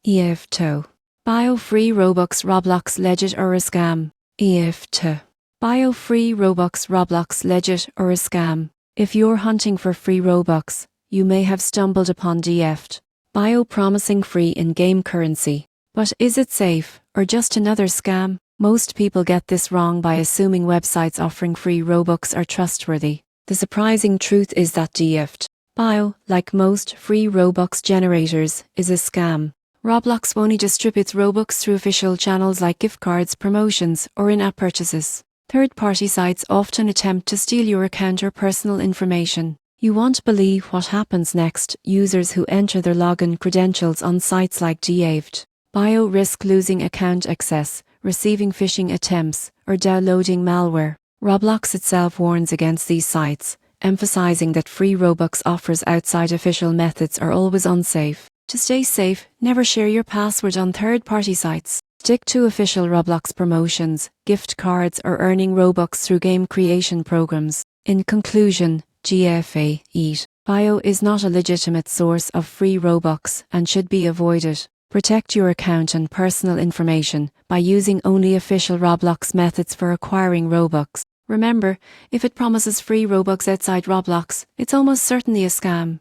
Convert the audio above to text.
dfdBio free Robux Roblox legit or a scam. dfdBio free Robux Roblox legit or a scam. If you're hunting for free Robux, you may have stumbled upon dfdBio promising free in-game currency. But is it safe, or just another scam? Most people get this wrong by assuming websites offering free Robux are trustworthy. The surprising truth is that dfdBio, like most free Robux generators, is a scam. Roblox only distributes Robux through official channels like gift cards, promotions, or in-app purchases. Third-party sites often attempt to steal your account or personal information. You won't believe what happens next. Users who enter their login credentials on sites like dfdBio risk losing account access, receiving phishing attempts, or downloading malware. Roblox itself warns against these sites, emphasizing that free Robux offers outside official methods are always unsafe. To stay safe, never share your password on third-party sites. Stick to official Roblox promotions, gift cards, or earning Robux through game creation programs. In conclusion, dfdBio is not a legitimate source of free Robux and should be avoided. Protect your account and personal information by using only official Roblox methods for acquiring Robux. Remember, if it promises free Robux outside Roblox, it's almost certainly a scam.